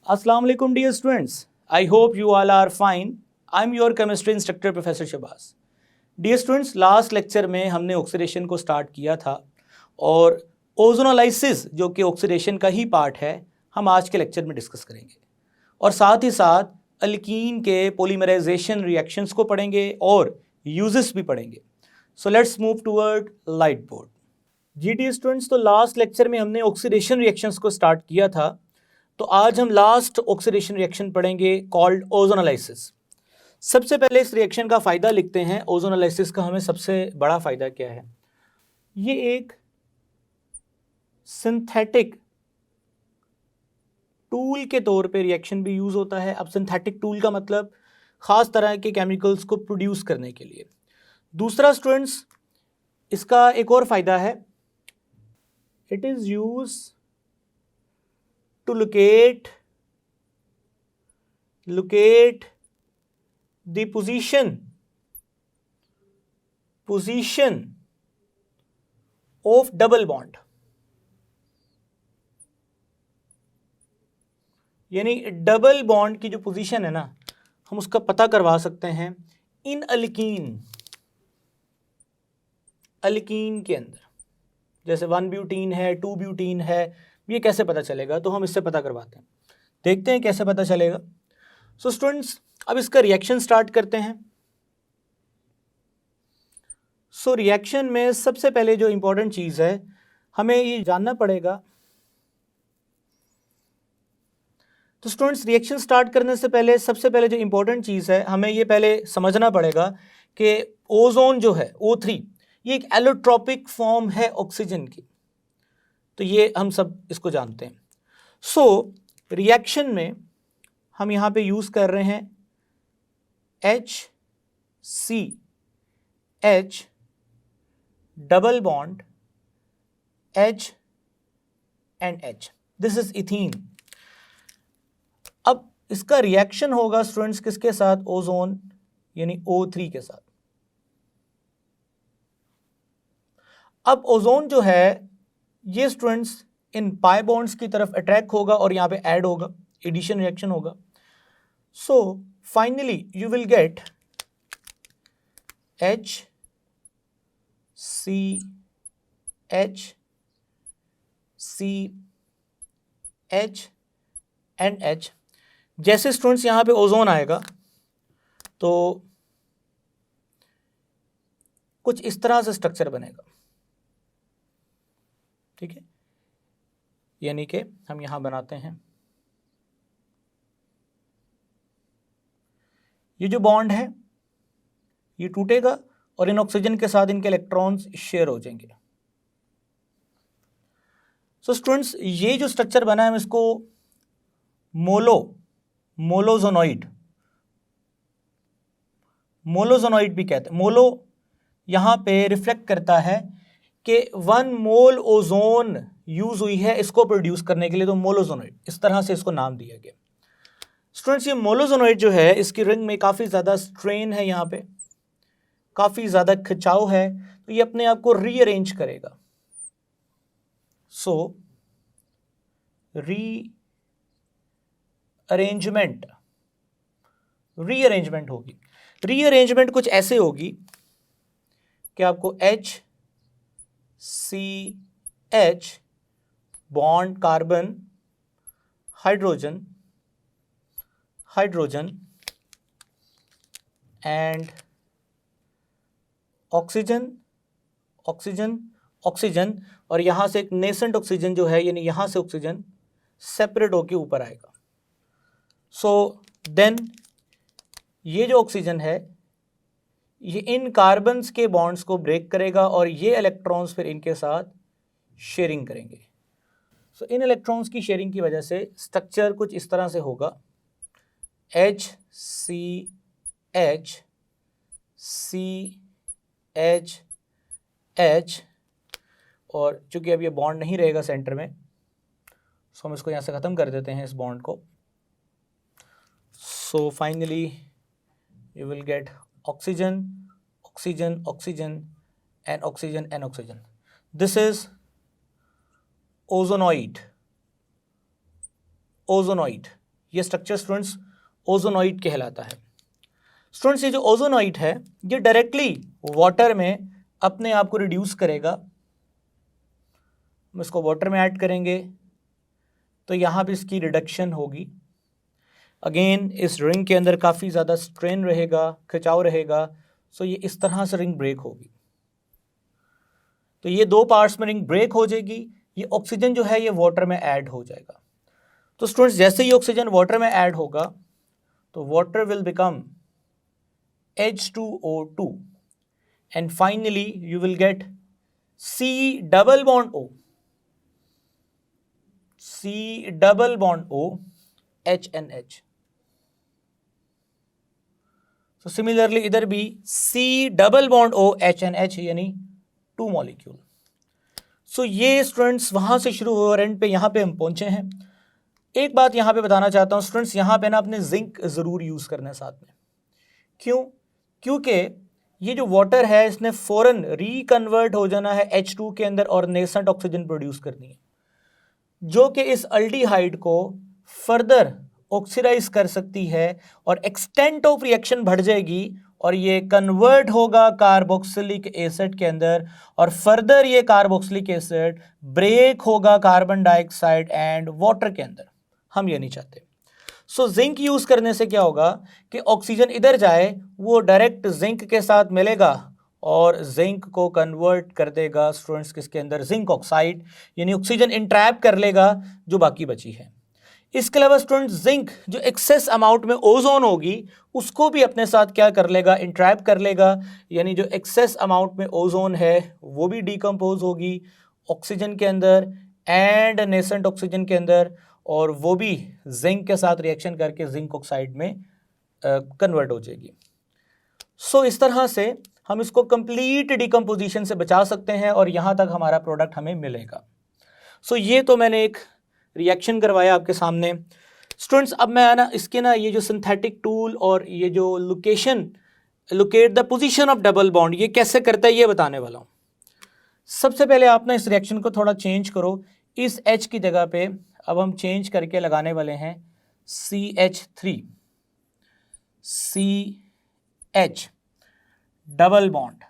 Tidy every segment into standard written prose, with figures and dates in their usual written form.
Assalamu alaikum dear students. I hope you all are fine. I'm your chemistry instructor Professor Shabazz. Dear students, last lecture में हमने oxidation को start किया था और ozonolysis जो कि ऑक्सीडेशन का ही पार्ट है हम आज के लेक्चर में डिस्कस करेंगे और साथ ही साथ अल्कीन के पॉलीमराइजेशन रिएक्शंस को पढ़ेंगे और यूजेस भी पढ़ेंगे. So let's move toward light board. जी डियर स्टूडेंट्स, तो लास्ट लेक्चर में हमने ऑक्सीडेशन रिएक्शंस को स्टार्ट किया था. तो आज हम लास्ट ऑक्सीडेशन रिएक्शन पढ़ेंगे कॉल्ड ओजोनोलाइसिस. सबसे पहले इस रिएक्शन का फ़ायदा लिखते हैं. ओजोनोलाइसिस का हमें सबसे बड़ा फ़ायदा क्या है? ये एक सिंथेटिक टूल के तौर पे रिएक्शन भी यूज़ होता है. अब सिंथेटिक टूल का मतलब ख़ास तरह के केमिकल्स को प्रोड्यूस करने के लिए. दूसरा स्टूडेंट्स, इसका एक और फ़ायदा है. It is use to locate the position of double bond. यानी डबल बॉन्ड की जो पोजीशन है ना, हम उसका पता करवा सकते हैं इन अल्कीन के अंदर. जैसे 1 ब्यूटीन है, 2 ब्यूटीन है, ये कैसे पता चलेगा? तो हम इससे पता करवाते हैं. देखते हैं कैसे पता चलेगा. सो स्टूडेंट्स, अब इसका रिएक्शन स्टार्ट करते हैं. सो रिएक्शन में सबसे पहले जो इंपॉर्टेंट चीज़ है, हमें ये जानना पड़ेगा. तो स्टूडेंट्स, रिएक्शन स्टार्ट करने से पहले सबसे पहले जो इंपॉर्टेंट चीज़ है, हमें ये पहले समझना पड़ेगा कि ओजोन जो है O3, ये एक एलोट्रोपिक फॉर्म है ऑक्सीजन की. तो ये हम सब इसको जानते हैं. सो रिएक्शन में हम यहाँ पे यूज़ कर रहे हैं HCH double bond H and H. This is ethene. अब इसका रिएक्शन होगा स्टूडेंट्स किसके साथ? ओजोन यानी O3 के साथ. अब ओजोन जो है ये स्टूडेंट्स इन पाई बॉन्ड्स की तरफ अट्रैक्ट होगा और यहाँ पे ऐड होगा, एडिशन रिएक्शन होगा. So finally you will get HCH and H. जैसे स्टूडेंट्स यहाँ पे ओजोन आएगा तो कुछ इस तरह से स्ट्रक्चर बनेगा. ठीक है, यानी कि हम यहां बनाते हैं, ये जो बॉन्ड है ये टूटेगा और इन ऑक्सीजन के साथ इनके इलेक्ट्रॉन्स शेयर हो जाएंगे. सो स्टूडेंट्स, ये जो स्ट्रक्चर बना है हम इसको मोलोजोनोइड भी कहते हैं. मोलो यहां पे रिफ्लेक्ट करता है कि 1 मोल ओजोन यूज हुई है इसको प्रोड्यूस करने के लिए, तो मोलोजोनोइड, इस तरह से इसको नाम दिया गया. स्टूडेंट्स, ये मोलोजोनोइड जो है इसकी रिंग में काफ़ी ज़्यादा स्ट्रेन है, यहाँ पे काफ़ी ज़्यादा खिंचाव है, तो ये अपने आप को रीअरेंज करेगा. सो रीअरेंजमेंट होगी. रीअरेंजमेंट कुछ ऐसे होगी कि आपको HCH bond carbon hydrogen and oxygen और यहाँ से एक नेसेंट ऑक्सीजन जो है, यानी यहाँ से ऑक्सीजन सेपरेट होके ऊपर आएगा. सो देन ये जो ऑक्सीजन है ये इन कार्बन्स के बॉन्ड्स को ब्रेक करेगा और ये इलेक्ट्रॉन्स फिर इनके साथ शेयरिंग करेंगे. सो इन इलेक्ट्रॉन्स की शेयरिंग की वजह से स्ट्रक्चर कुछ इस तरह से होगा, HCH और चूंकि अब ये बॉन्ड नहीं रहेगा सेंटर में, सो हम इसको यहाँ से ख़त्म कर देते हैं इस बॉन्ड को. So finally you will get oxygen and oxygen. This is ozonoid. ये स्ट्रक्चर स्टूडेंट्स ओजोनॉइड कहलाता है। स्टूडेंट्स ये जो ओजोनॉइड है ये डायरेक्टली वाटर में अपने आप को रिड्यूस करेगा। हम इसको वाटर में ऐड करेंगे तो यहाँ पे इसकी रिडक्शन होगी। अगेन इस रिंग के अंदर काफ़ी ज़्यादा स्ट्रेन रहेगा, खिंचाव रहेगा, सो ये इस तरह से रिंग ब्रेक होगी। तो ये दो पार्ट्स में रिंग ब्रेक हो जाएगी। ये ऑक्सीजन जो है ये वाटर में ऐड हो जाएगा। तो स्टूडेंट्स जैसे ही ऑक्सीजन वाटर में ऐड होगा तो water will become H2O2 and finally you will get C double bond O, C double bond O, HNH. So similarly इधर भी C double bond O, HNH यानी 2 मॉलिक्यूल। सो ये स्टूडेंट्स वहाँ से शुरू हुआ और एंड पे यहाँ पे हम पहुँचे हैं। एक बात यहाँ पे बताना चाहता हूँ स्टूडेंट्स, यहाँ पे ना अपने जिंक ज़रूर यूज़ करना है साथ में। क्यों? क्योंकि ये जो वाटर है इसने फ़ौरन रिकन्वर्ट हो जाना है H2 के अंदर और नेसेंट ऑक्सीजन प्रोड्यूस करनी है, जो कि इस अल्डिहाइड को फर्दर ऑक्सीडाइज कर सकती है और एक्सटेंट ऑफ रिएक्शन बढ़ जाएगी और ये कन्वर्ट होगा कार्बोक्सिलिक एसिड के अंदर और फर्दर ये कार्बोक्सिलिक एसिड ब्रेक होगा कार्बन डाइऑक्साइड एंड वाटर के अंदर। हम ये नहीं चाहते। सो जिंक यूज़ करने से क्या होगा कि ऑक्सीजन इधर जाए वो डायरेक्ट जिंक के साथ मिलेगा और जिंक को कन्वर्ट कर देगा स्टूडेंट्स किसके अंदर, जिंक ऑक्साइड, यानी ऑक्सीजन इंट्रैप कर लेगा जो बाकी बची है। इसके अलावा स्टूडेंट्स जिंक जो एक्सेस अमाउंट में ओजोन होगी उसको भी अपने साथ क्या कर लेगा, इंट्रैप कर लेगा, यानी जो एक्सेस अमाउंट में ओजोन है वो भी डिकम्पोज होगी ऑक्सीजन के अंदर एंड नेसेंट ऑक्सीजन के अंदर और वो भी जिंक के साथ रिएक्शन करके जिंक ऑक्साइड में कन्वर्ट हो जाएगी। सो इस तरह से हम इसको कंप्लीट डिकम्पोजिशन से बचा सकते हैं और यहाँ तक हमारा प्रोडक्ट हमें मिलेगा। सो ये तो मैंने एक रिएक्शन करवाया आपके सामने। स्टूडेंट्स अब मैं ना इसके ना ये जो सिंथेटिक टूल और ये जो locate the position of double bond ये कैसे करता है ये बताने वाला हूँ। सबसे पहले आप ना इस रिएक्शन को थोड़ा चेंज करो। इस H की जगह पे अब हम चेंज करके लगाने वाले हैं CH3, CH double bond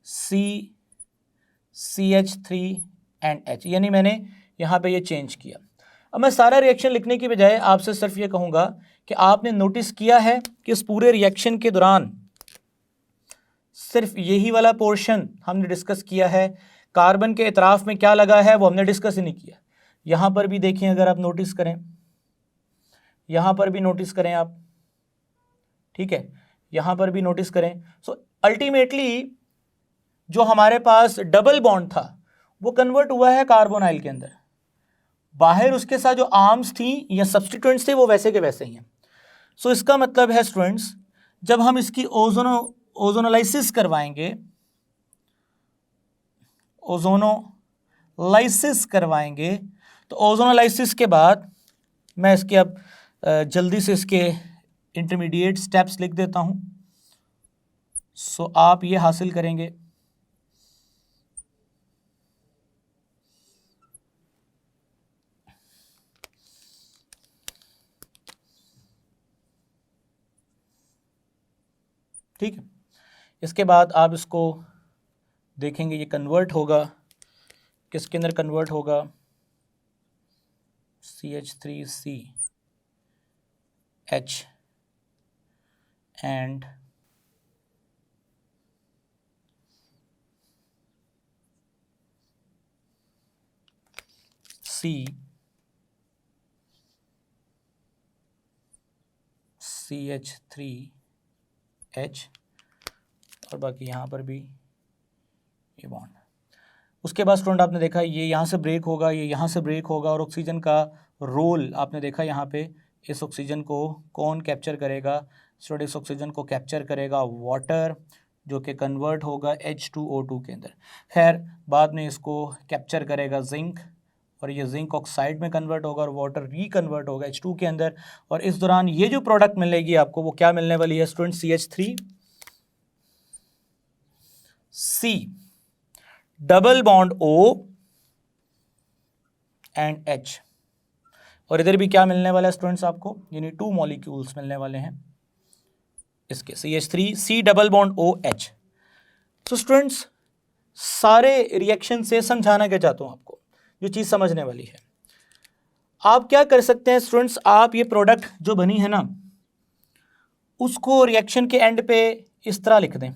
CH3 and H, यानी मैंने यहाँ पे ये चेंज किया। अब मैं सारा रिएक्शन लिखने की बजाय आपसे सिर्फ ये कहूँगा कि आपने नोटिस किया है कि इस पूरे रिएक्शन के दौरान सिर्फ यही वाला पोर्शन हमने डिस्कस किया है। कार्बन के इतराफ़ में क्या लगा है वो हमने डिस्कस ही नहीं किया। यहाँ पर भी देखें, अगर आप नोटिस करें, यहाँ पर भी नोटिस करें आप, ठीक है, यहाँ पर भी नोटिस करें। सो अल्टीमेटली जो हमारे पास डबल बॉन्ड था वो कन्वर्ट हुआ है कार्बोनाइल के अंदर। बाहर उसके साथ जो आर्म्स थी या सब्स्टिट्यूएंट्स थे वो वैसे के वैसे ही हैं। सो इसका मतलब है स्टूडेंट्स जब हम इसकी ओजोनोलाइसिस करवाएंगे तो ओजोनोलाइसिस के बाद मैं इसके अब जल्दी से इसके इंटरमीडिएट स्टेप्स लिख देता हूँ। सो आप ये हासिल करेंगे। ठीक है, इसके बाद आप इसको देखेंगे ये कन्वर्ट होगा किसके अंदर, कन्वर्ट होगा CH3CH एंड CH3H और बाकी यहाँ पर भी ये बॉन्ड। उसके बाद स्टूडेंट आपने देखा ये यहाँ से ब्रेक होगा, ये यहाँ से ब्रेक होगा और ऑक्सीजन का रोल आपने देखा यहाँ पे इस ऑक्सीजन को कौन कैप्चर करेगा। स्टूडेंट इस ऑक्सीजन को कैप्चर करेगा वाटर जो कि कन्वर्ट होगा H2O2 के अंदर। खैर बाद में इसको कैप्चर करेगा जिंक और ये जिंक ऑक्साइड में कन्वर्ट होगा और वाटर रिकन्वर्ट होगा H2 के अंदर। और इस दौरान ये जो प्रोडक्ट मिलेगी आपको वो क्या मिलने वाली है student, CH3C double bond O and H। और इधर भी क्या मिलने वाला है स्टूडेंट्स आपको, यानी 2 मॉलिक्यूल्स मिलने वाले हैं इसके, CH3 C double bond OH। तो स्टूडेंट्स सारे रिएक्शन से समझाना क्या चाहता हूँ आपको, जो चीज़ समझने वाली है, आप क्या कर सकते हैं स्टूडेंट्स, आप ये प्रोडक्ट जो बनी है ना उसको रिएक्शन के एंड पे इस तरह लिख दें,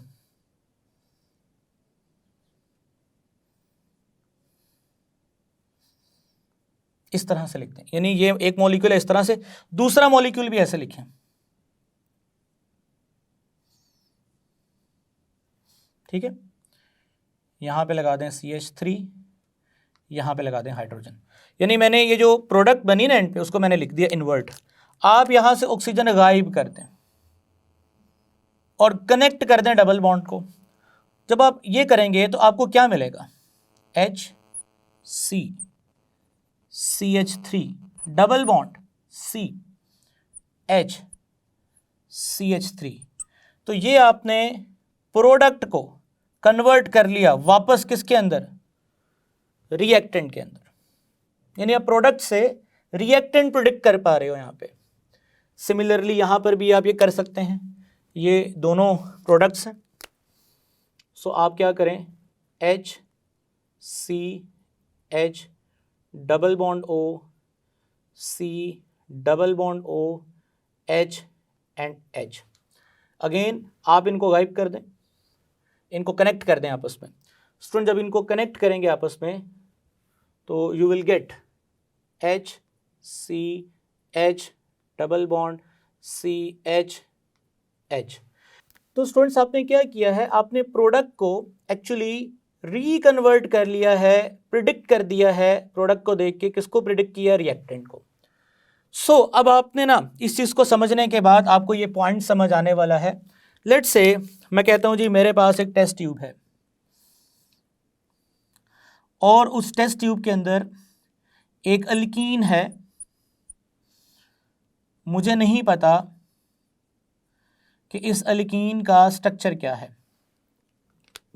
इस तरह से लिखते हैं, यानी ये एक मॉलिक्यूल है इस तरह से, दूसरा मॉलिक्यूल भी ऐसे लिखें, ठीक है। यहां पे लगा दें CH3, यहां पे लगा दें हाइड्रोजन, यानी मैंने ये जो प्रोडक्ट बनी ना एंड पे उसको मैंने लिख दिया इन्वर्ट। आप यहां से ऑक्सीजन गायब कर दें और कनेक्ट कर दें डबल बॉन्ड को। जब आप ये करेंगे तो आपको क्या मिलेगा, HC CH3 double bond CH CH3। तो ये आपने प्रोडक्ट को कन्वर्ट कर लिया वापस किसके अंदर, रिएक्टेंट के अंदर, यानी आप प्रोडक्ट से रिएक्टेंट प्रोडिक्ट कर पा रहे हो यहाँ पे। सिमिलरली यहाँ पर भी आप ये कर सकते हैं, ये दोनों प्रोडक्ट्स हैं। सो आप क्या करें, HCH double bond O C double bond O H and H। Again आप इनको गायब कर दें, इनको कनेक्ट कर दें आपस में। स्टूडेंट जब इनको कनेक्ट करेंगे आपस में तो you will get HCH double bond CH H। तो स्टूडेंट्स आपने क्या किया है, आपने प्रोडक्ट को एक्चुअली रिकन्वर्ट कर लिया है, प्रिडिक्ट कर दिया है, प्रोडक्ट को देख के किसको प्रिडिक्ट किया, रिएक्टेंट को। सो अब आपने ना इस चीज़ को समझने के बाद आपको ये पॉइंट समझ आने वाला है। लेट्स से मैं कहता हूं जी मेरे पास एक टेस्ट ट्यूब है और उस टेस्ट ट्यूब के अंदर एक अल्कीन है, मुझे नहीं पता कि इस अल्कीन का स्ट्रक्चर क्या है,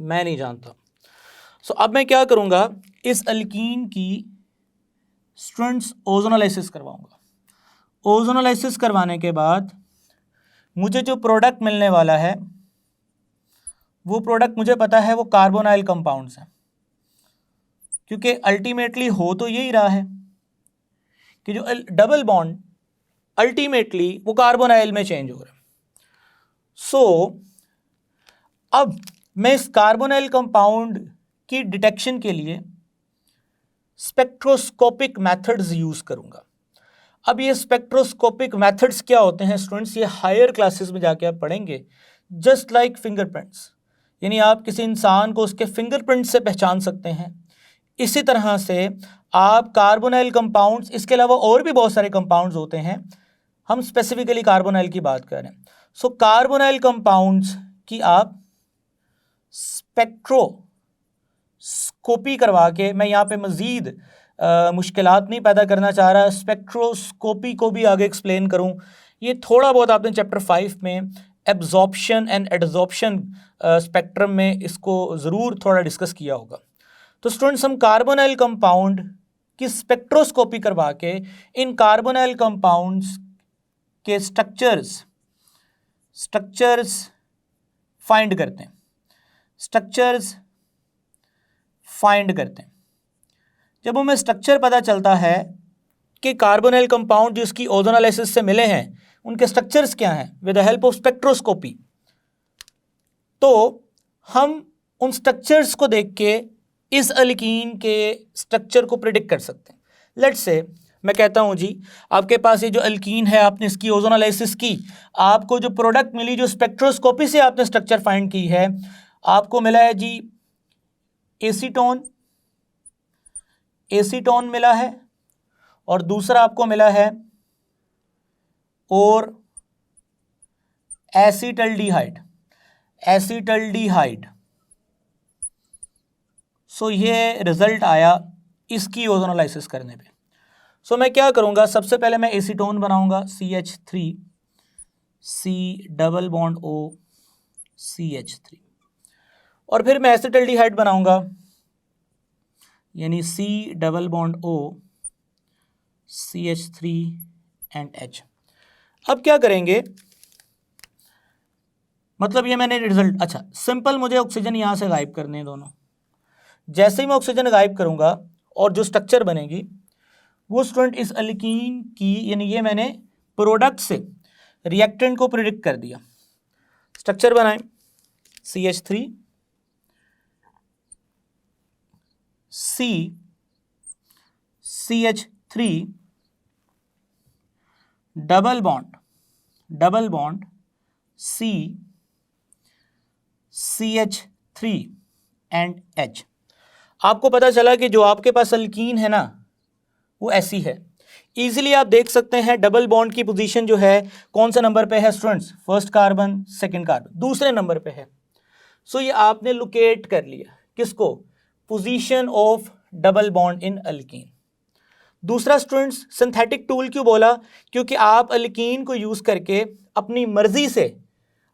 मैं नहीं जानता। सो अब मैं क्या करूंगा, इस अल्कीन की स्टूडेंट्स ओजोनोलाइसिस करवाऊंगा। ओजोनोलाइसिस करवाने के बाद मुझे जो प्रोडक्ट मिलने वाला है वो प्रोडक्ट मुझे पता है वो कार्बोनाइल कंपाउंड्स हैं, क्योंकि अल्टीमेटली हो तो यही रहा है कि जो डबल बॉन्ड अल्टीमेटली वो कार्बोनाइल में चेंज हो रहा है। सो अब मैं इस कार्बोनाइल कंपाउंड की डिटेक्शन के लिए स्पेक्ट्रोस्कोपिक मेथड्स यूज करूंगा। अब ये स्पेक्ट्रोस्कोपिक मेथड्स क्या होते हैं स्टूडेंट्स, ये हायर क्लासेस में जाके आप पढ़ेंगे। जस्ट लाइक फिंगरप्रिंट्स, यानी आप किसी इंसान को उसके फिंगरप्रिंट से पहचान सकते हैं, इसी तरह से आप कार्बोनाइल कंपाउंड्स, इसके अलावा और भी बहुत सारे कंपाउंड्स होते हैं, हम स्पेसिफिकली कार्बोनाइल की बात कर रहे हैं। सो कार्बोनाइल कंपाउंड्स की आप स्पेक्ट्रोस्कोपी करवा के, मैं यहाँ पे मज़ीद मुश्किलात नहीं पैदा करना चाह रहा, स्पेक्ट्रोस्कोपी को भी आगे एक्सप्लेन करूँ। ये थोड़ा बहुत आपने चैप्टर 5 में एब्जॉर्प्शन एंड एडजॉर्प्शन स्पेक्ट्रम में इसको ज़रूर थोड़ा डिस्कस किया होगा। तो स्टूडेंट्स हम कार्बोनाइल कंपाउंड की स्पेक्ट्रोस्कोपी करवा के इन कार्बोनाइल कंपाउंड्स के स्ट्रक्चर्स फाइंड करते हैं, जब हमें स्ट्रक्चर पता चलता है कि कार्बोनाइल कंपाउंड जिसकी ओजोनोलाइसिस से मिले हैं उनके स्ट्रक्चर्स क्या हैं with the help of spectroscopy, तो हम उन स्ट्रक्चर्स को देख के इस अल्कीन के स्ट्रक्चर को प्रिडिक्ट कर सकते हैं। लेट्स से मैं कहता हूं जी आपके पास ये जो अल्कीन है, आपने इसकी ओजोनोलाइसिस की, आपको जो प्रोडक्ट मिली, जो स्पेक्ट्रोस्कोपी से आपने स्ट्रक्चर फाइंड की है, आपको मिला है जी एसीटोन मिला है, और दूसरा आपको मिला है और एसिटल्डिहाइड। सो ये रिजल्ट आया इसकी ओजोनोलाइसिस करने पे। सो मैं क्या करूँगा, सबसे पहले मैं एसीटोन बनाऊँगा, CH3 C double bond O CH3, और फिर मैं एसिटल्डिहाइड बनाऊँगा, यानी C double bond O CH3 and H। अब क्या करेंगे, मतलब ये मैंने रिजल्ट, अच्छा सिंपल, मुझे ऑक्सीजन यहाँ से गायब करने हैं दोनों। जैसे ही मैं ऑक्सीजन गायब करूँगा और जो स्ट्रक्चर बनेगी वो स्टूडेंट इस अल्कीन की, यानी ये मैंने प्रोडक्ट से रिएक्टेंट को प्रिडिक्ट कर दिया। स्ट्रक्चर बनाएं, CH3 C CH3 double bond C CH3 and H। आपको पता चला कि जो आपके पास अल्कीन है ना वो ऐसी है। इजीली आप देख सकते हैं डबल बॉन्ड की पोजीशन जो है कौन सा नंबर पे है students, first carbon, second carbon, दूसरे नंबर पे है। सो ये आपने लोकेट कर लिया, किसको, position of double bond in alkyne. दूसरा स्टूडेंट्स, सिंथेटिक टूल क्यों बोला, क्योंकि आप अल्कीन को यूज करके अपनी मर्जी से,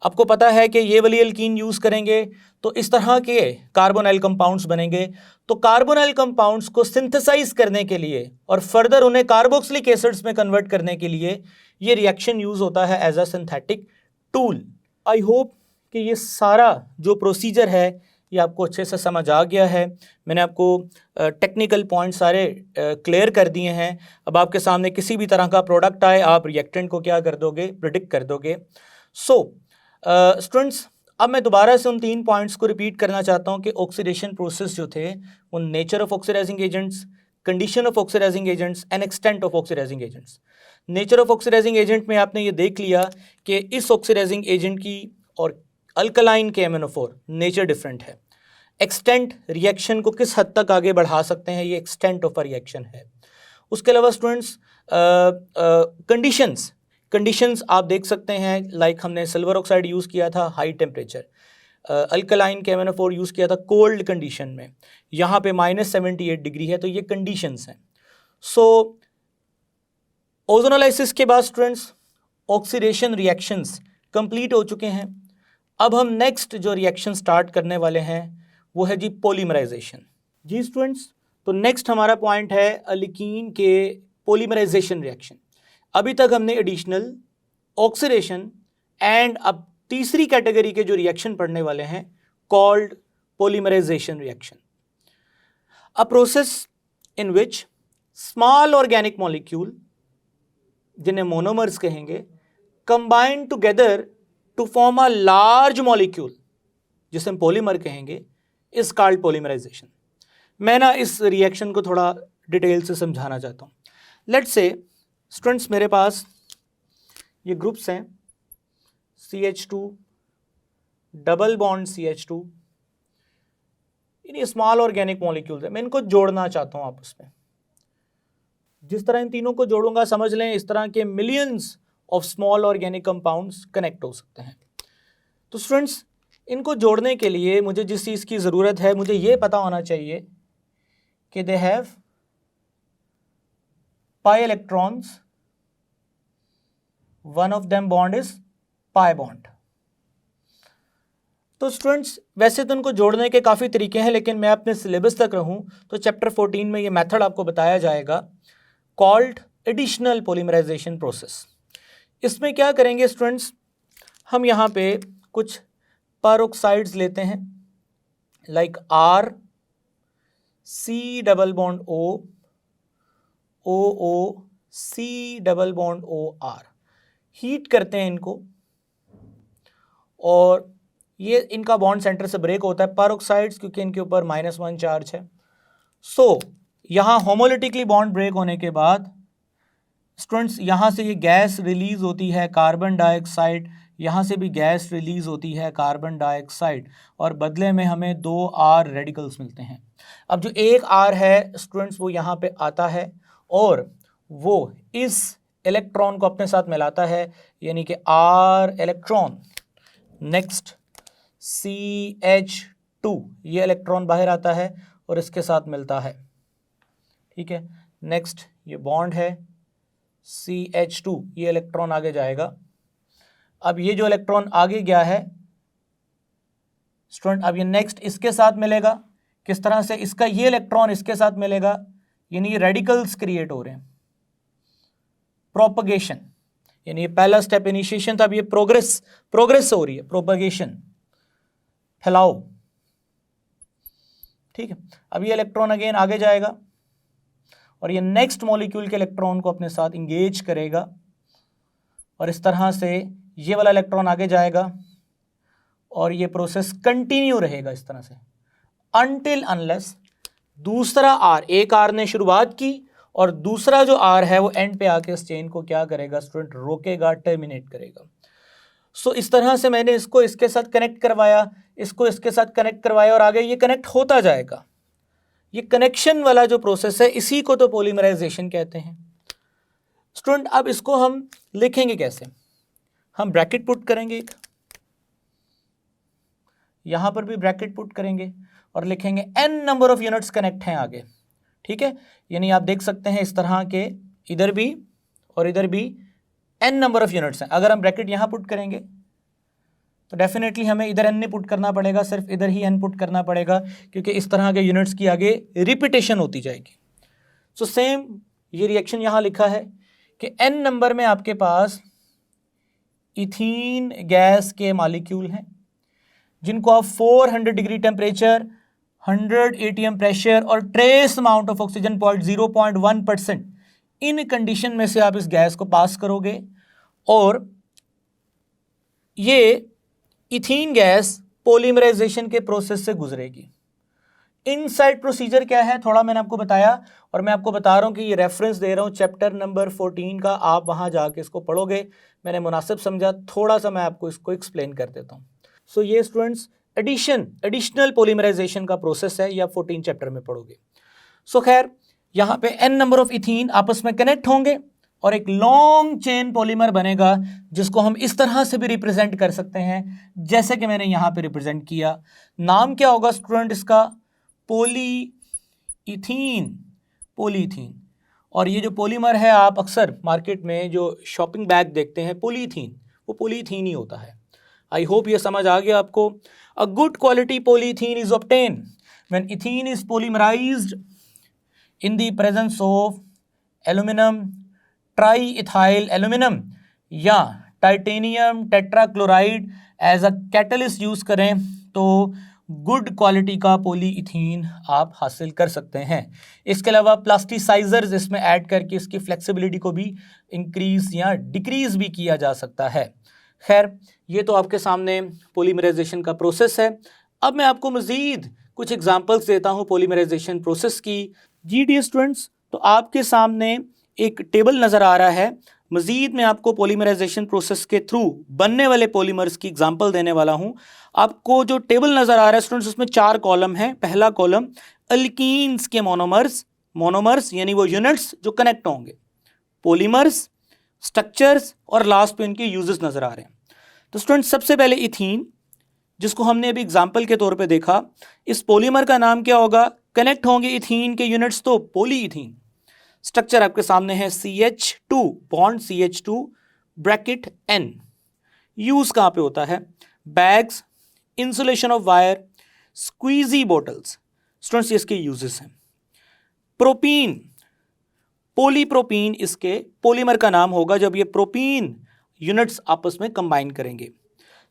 आपको पता है कि ये वाली अल्कीन यूज करेंगे तो इस तरह के कार्बोनाइल कंपाउंड्स बनेंगे। तो कार्बोनाइल कंपाउंड्स को सिंथेसाइज करने के लिए और फर्दर उन्हें कार्बोक्सिलिक एसिड्स में कन्वर्ट करने के लिए ये रिएक्शन यूज होता है as a synthetic tool. I hope कि ये सारा जो प्रोसीजर है ये आपको अच्छे से समझ आ गया है। मैंने आपको टेक्निकल पॉइंट सारे क्लियर कर दिए हैं। अब आपके सामने किसी भी तरह का प्रोडक्ट आए, आप रिएक्टेंट को क्या कर दोगे, प्रिडिक्ट कर दोगे। सो स्टूडेंट्स, अब मैं दोबारा से उन 3 पॉइंट्स को रिपीट करना चाहता हूँ कि ऑक्सीडेशन प्रोसेस जो थे वो nature of oxidising agents, condition of oxidising agents and extent of oxidising agents. Nature of oxidising agent में आपने ये देख लिया कि इस ऑक्सीडाइजिंग एजेंट की और अल्कलाइन KMnO4 नेचर डिफरेंट है। एक्सटेंट, रिएक्शन को किस हद तक आगे बढ़ा सकते हैं, ये एक्सटेंट ऑफ अ रिएक्शन है। उसके अलावा स्टूडेंट्स कंडीशंस आप देख सकते हैं, लाइक हमने सिल्वर ऑक्साइड यूज़ किया था high temperature, alkaline KMnO4 use किया था कोल्ड कंडीशन में, यहाँ पे -78 डिग्री है, तो ये कंडीशंस हैं। सो ओजोनोलाइसिस के बाद स्टूडेंट्स ऑक्सीडेशन रिएक्शंस कंप्लीट हो चुके हैं। अब हम नेक्स्ट जो रिएक्शन स्टार्ट करने वाले हैं वो है जी पॉलीमराइजेशन। जी स्टूडेंट्स, तो नेक्स्ट हमारा पॉइंट है अल्कीन के पॉलीमराइजेशन रिएक्शन। अभी तक हमने एडिशनल, ऑक्सीडेशन एंड अब तीसरी कैटेगरी के जो रिएक्शन पढ़ने वाले हैं called polymerisation reaction, a process in which small organic molecule, जिन्हें मोनोमर्स कहेंगे, combine together to form a large molecule, जिसे हम पॉलीमर कहेंगे, इज कॉल्ड पॉलीमराइजेशन। मैं ना इस रिएक्शन को थोड़ा डिटेल से समझाना चाहता हूँ। लेट्स से स्टूडेंट्स, मेरे पास ये ग्रुप्स हैं CH2 डबल बॉन्ड CH2, ये स्मॉल ऑर्गेनिक मॉलिक्यूल्स हैं, मैं इनको जोड़ना चाहता हूँ आपस में। जिस तरह इन तीनों को जोड़ूंगा समझ लें इस तरह के millions of small organic compounds connect हो सकते हैं। तो स्टूडेंट्स, इनको जोड़ने के लिए मुझे जिस चीज़ की ज़रूरत है, मुझे ये पता होना चाहिए कि they have pi electrons, one of them bond is pi bond। तो स्टूडेंट्स, वैसे तो इनको जोड़ने के काफ़ी तरीके हैं, लेकिन मैं अपने सिलेबस तक रहूं तो चैप्टर 14 में ये मेथड आपको बताया जाएगा कॉल्ड एडिशनल पॉलीमराइजेशन प्रोसेस। इसमें क्या करेंगे स्टूडेंट्स, हम यहाँ पे कुछ पेरोक्साइड्स लेते हैं, like R C double bond O, OO C double bond OR, heat करते हैं इनको और ये इनका बॉन्ड सेंटर से ब्रेक होता है पेरोक्साइड्स, क्योंकि इनके ऊपर -1 चार्ज है। सो यहाँ होमोलिटिकली बॉन्ड ब्रेक होने के बाद स्टूडेंट्स यहाँ से ये गैस रिलीज होती है कार्बन डाइऑक्साइड, यहाँ से भी गैस रिलीज होती है कार्बन डाइऑक्साइड, और बदले में हमें 2 R रेडिकल्स मिलते हैं। अब जो एक R है स्टूडेंट्स वो यहाँ पे आता है और वो इस इलेक्ट्रॉन को अपने साथ मिलाता है, यानी कि R इलेक्ट्रॉन, नेक्स्ट CH2, ये इलेक्ट्रॉन बाहर आता है और इसके साथ मिलता है, ठीक है। नेक्स्ट ये बॉन्ड है CH2, ये इलेक्ट्रॉन आगे जाएगा। अब ये जो इलेक्ट्रॉन आगे गया है स्टूडेंट, अब ये नेक्स्ट इसके साथ मिलेगा। किस तरह से, इसका ये इलेक्ट्रॉन इसके साथ मिलेगा, यानी ये रेडिकल्स क्रिएट हो रहे हैं, प्रोपगेशन, यानी ये पहला स्टेप इनिशिएशन था, अब ये प्रोग्रेस हो रही है, प्रोपगेशन, फैलाव, ठीक है। अब ये इलेक्ट्रॉन अगेन आगे जाएगा और ये नेक्स्ट मॉलिक्यूल के इलेक्ट्रॉन को अपने साथ इंगेज करेगा और इस तरह से ये वाला इलेक्ट्रॉन आगे जाएगा और ये प्रोसेस कंटिन्यू रहेगा इस तरह से अनटिल अनलेस दूसरा आर, एक आर ने शुरुआत की और दूसरा जो आर है वो एंड पे आके इस चेन को क्या करेगा स्टूडेंट, रोकेगा, टर्मिनेट करेगा। सो इस तरह से मैंने इसको इसके साथ कनेक्ट करवाया, इसको इसके साथ कनेक्ट करवाया और आगे ये कनेक्ट होता जाएगा। ये कनेक्शन वाला जो प्रोसेस है इसी को तो पॉलीमराइजेशन कहते हैं स्टूडेंट। अब इसको हम लिखेंगे कैसे, हम ब्रैकेट पुट करेंगे, एक यहां पर भी ब्रैकेट पुट करेंगे और लिखेंगे n number of units connect हैं आगे, ठीक है। यानी आप देख सकते हैं इस तरह के इधर भी और इधर भी n नंबर ऑफ यूनिट्स हैं। अगर हम ब्रैकेट यहां पुट करेंगे तो डेफिनेटली हमें इधर n नहीं पुट करना पड़ेगा, सिर्फ इधर ही n पुट करना पड़ेगा क्योंकि इस तरह के यूनिट्स की आगे रिपीटेशन होती जाएगी। सो सेम ये रिएक्शन यहां लिखा है कि n नंबर में आपके पास इथीन गैस के मॉलिक्यूल हैं जिनको आप 400 डिग्री टेम्परेचर, 100 एटीएम प्रेशर और trace amount of oxygen 0.1% in condition में से आप इस गैस को पास करोगे और ये इथीन गैस पॉलीमराइजेशन के प्रोसेस से गुजरेगी। इनसाइड प्रोसीजर क्या है थोड़ा मैंने आपको बताया और मैं आपको बता रहा हूं कि ये रेफरेंस दे रहा हूं चैप्टर नंबर 14 का, आप वहां जाके इसको पढ़ोगे, मैंने मुनासिब समझा, थोड़ा सा मैं आपको इसको एक्सप्लेन कर देता हूं। सो ये स्टूडेंट्स एडिशनल पॉलीमराइजेशन का प्रोसेस है, ये आप 14 चैप्टर में पढ़ोगे। सो खैर यहाँ पे n नंबर ऑफ इथीन आपस में कनेक्ट होंगे और एक लॉन्ग चेन पॉलीमर बनेगा जिसको हम इस तरह से भी रिप्रेजेंट कर सकते हैं जैसे कि मैंने यहाँ पे रिप्रेजेंट किया। नाम क्या होगा स्टूडेंट इसका, पॉलीइथीन। और ये जो पॉलीमर है आप अक्सर मार्केट में जो शॉपिंग बैग देखते हैं पॉलीइथीन, वो पॉलीइथीन ही होता है। आई होप ये समझ आ गया आपको। A good quality polyethene is obtain when ethene is polymerised in the presence of aluminium triethyl aluminium या titanium tetrachloride as a catalyst use करें तो गुड क्वालिटी का पॉलीइथीन आप हासिल कर सकते हैं। इसके अलावा प्लास्टिसाइजर्स इसमें ऐड करके इसकी फ्लेक्सिबिलिटी को भी इंक्रीज या डिक्रीज भी किया जा सकता है। खैर ये तो आपके सामने पॉलीमराइजेशन का प्रोसेस है। अब मैं आपको मज़ीद कुछ एग्जांपल्स देता हूँ पॉलीमराइजेशन प्रोसेस की। जी डियर स्टूडेंट्स, तो आपके सामने एक टेबल नज़र आ रहा है। मज़ीद मैं आपको पॉलीमराइजेशन प्रोसेस के थ्रू बनने वाले पॉलीमर्स की एग्जांपल देने वाला हूँ। आपको जो टेबल नज़र आ रहा है स्टूडेंट्स उसमें 4 कॉलम हैं। पहला कॉलम अल्कीन्स के मोनोमर्स यानी वो यूनिट्स जो कनेक्ट होंगे, पॉलीमर्स, स्ट्रक्चर्स और लास्ट पे इनके यूजेस नज़र आ रहे हैं। तो स्टूडेंट्स सबसे पहले इथीन जिसको हमने अभी एग्जाम्पल के तौर पे देखा, इस पॉलीमर का नाम क्या होगा, कनेक्ट होंगे इथीन के यूनिट्स तो पॉलीइथीन। स्ट्रक्चर आपके सामने है CH2 bond CH2 bracket N। Use कहाँ पे होता है, bags, insulation of wire, squeegee bottles. Students इसके यूजेस हैं। प्रोपीन, पॉलीप्रोपीन इसके पॉलीमर का नाम होगा जब ये प्रोपीन यूनिट्स आपस में कंबाइन करेंगे।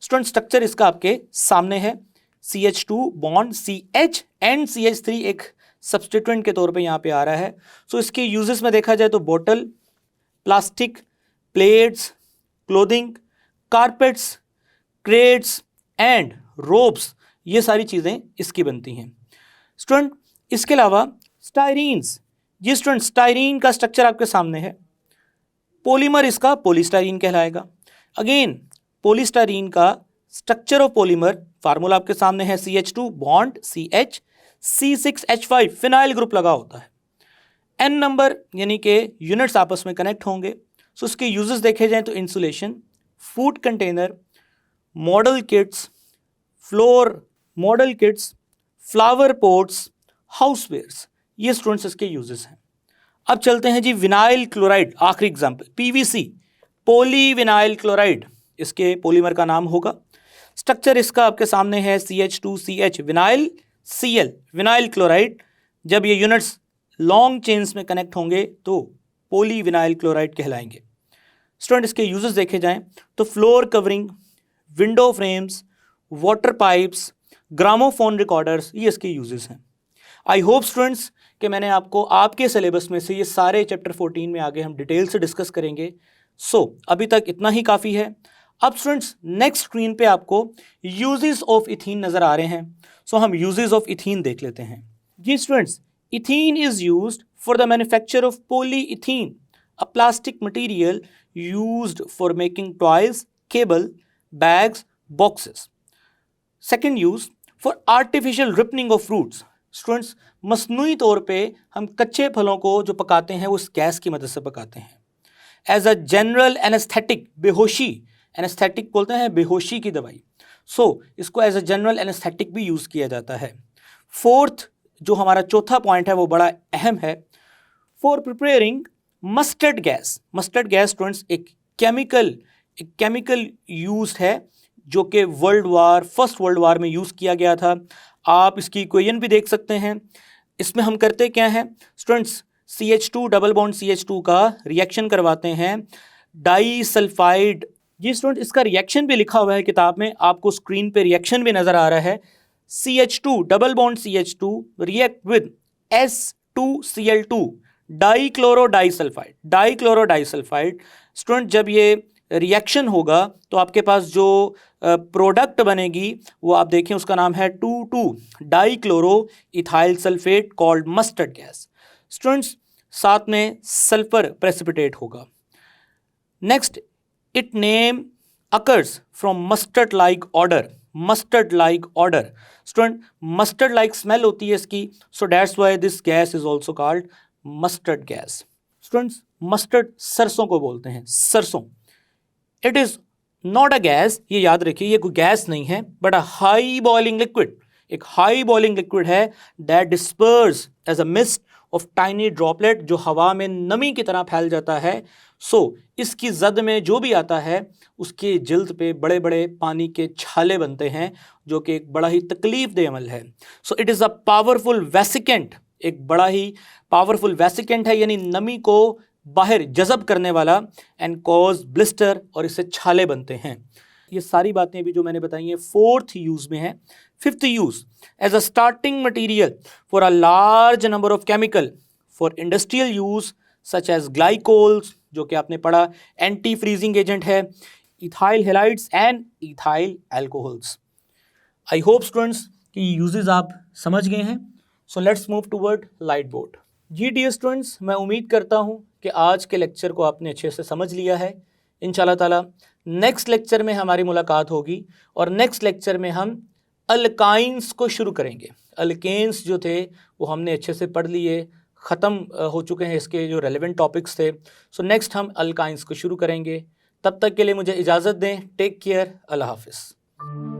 स्टूडेंट स्ट्रक्चर इसका आपके सामने है CH2 bond CH and CH3 एक सब्स्टिट्यूएंट के तौर पे यहाँ पे आ रहा है। सो इसके यूजेस में देखा जाए तो बोतल, plastic, plates, clothing, carpets, crates and ropes, ये सारी चीज़ें इसकी बनती हैं। स्टूडेंट इसके अलावा स्टायरीन्स, जी स्टूडेंट स्टायरीन का स्ट्रक्चर आपके सामने है। पॉलीमर इसका पॉलीस्टायरीन कहलाएगा। अगेन पॉलीस्टायरीन का स्ट्रक्चर ऑफ पॉलीमर फार्मूला आपके सामने है CH2 bond CH C6H5 phenyl group लगा होता है। N नंबर यानी कि यूनिट्स आपस में कनेक्ट होंगे। सो उसके यूजेस देखे जाएं तो insulation, food container, model kits, flower pots, housewares, ये स्टूडेंट्स इसके यूजेस हैं। अब चलते हैं जी विनाइल क्लोराइड, आखिरी एग्जाम्पल PVC पॉलीविनाइल क्लोराइड इसके पॉलीमर का नाम होगा। स्ट्रक्चर इसका आपके सामने है CH2CH vinyl Cl vinyl chloride. जब ये यूनिट्स लॉन्ग चेन्स में कनेक्ट होंगे तो पॉलीविनाइल क्लोराइड कहलाएंगे। स्टूडेंट इसके यूजेस देखे जाएं तो floor covering, window frames, water pipes, gramophone recorders, ये इसके यूजेस हैं। आई होप स्टूडेंट्स कि मैंने आपको आपके सिलेबस में से ये सारे चैप्टर 14 में आगे हम डिटेल से डिस्कस करेंगे। अभी तक इतना ही काफ़ी है। अब स्टूडेंट्स नेक्स्ट स्क्रीन पे आपको यूजेस ऑफ इथीन नज़र आ रहे हैं। हम यूजेस ऑफ इथीन देख लेते हैं। जी students, ethene is used for the manufacture of polyethene, a plastic material used for making toys, cable, bags, boxes. Second use for artificial ripening of fruits. Students, मसनूई तौर पे हम कच्चे फलों को जो पकाते हैं वो इस गैस की मदद से पकाते हैं। एज अ जनरल एनेस्थेटिक, बेहोशी, एनेस्थेटिक बोलते हैं बेहोशी की दवाई। इसको एज अ जनरल एनेस्थेटिक भी यूज़ किया जाता है। फोर्थ जो हमारा चौथा पॉइंट है वो बड़ा अहम है। For preparing mustard gas. Mustard gas students एक केमिकल यूज है जो कि फर्स्ट वर्ल्ड वार में यूज़ किया गया था। आप इसकी इक्वेशन भी देख सकते हैं। इसमें हम करते क्या हैं students, CH2 double bond CH2 का रिएक्शन करवाते हैं डाई सल्फाइड। जी स्टूडेंट, इसका रिएक्शन भी लिखा हुआ है किताब में, आपको स्क्रीन पे रिएक्शन भी नजर आ रहा है। CH2 double bond CH2 react with S2Cl2 dichlorodisulphide. Dichlorodisulphide student, जब ये रिएक्शन होगा तो आपके पास जो प्रोडक्ट बनेगी वो आप देखें, उसका नाम है 2,2 dichloro ethyl sulphate called mustard gas. Students, साथ में सल्फर प्रेसिपिटेट होगा। Next, it name occurs from mustard like order. Mustard like order student, mustard like smell होती है इसकी, so that's why this gas is also called mustard gas. Students, mustard सरसों को बोलते हैं, सरसों। It is not a gas, ये याद रखिए, ये कोई गैस नहीं है, but a high boiling liquid. एक हाई बॉइलिंग लिक्विड है that disperse as a mist of tiny droplet, जो हवा में नमी की तरह फैल जाता है। इसकी जद में जो भी आता है उसके जिल्द पे बड़े बड़े पानी के छाले बनते हैं, जो कि एक बड़ा ही तकलीफ दे अमल है। It is a powerful vesicant, एक बड़ा ही पावरफुल वेसिकेंट है, यानी नमी को बाहर जज़ब करने वाला, एंड कॉज ब्लिस्टर, और इससे छाले बनते हैं। ये सारी बातें भी जो मैंने बताई हैं फोर्थ यूज में है। Fifth use, as a starting material for a large number of chemical for industrial use such as glycols, जो कि आपने पढ़ा, एंटी फ्रीजिंग एजेंट है, ethyl halides and ethyl alcohols. I hope students कि uses आप समझ गए हैं। Let's move toward light board. जी डियर स्टूडेंट्स, मैं उम्मीद करता हूँ कि आज के लेक्चर को आपने अच्छे से समझ लिया है। इंशाल्लाह ताला नेक्स्ट लेक्चर में हमारी मुलाकात होगी, और नेक्स्ट लेक्चर में हम अल्काइंस को शुरू करेंगे। अल्केन्स जो थे वो हमने अच्छे से पढ़ लिए, ख़त्म हो चुके हैं इसके जो रेलेवेंट टॉपिक्स थे। नेक्स्ट हम अल्काइंस को शुरू करेंगे। तब तक के लिए मुझे इजाज़त दें। टेक केयर, अल्लाह हाफिज़।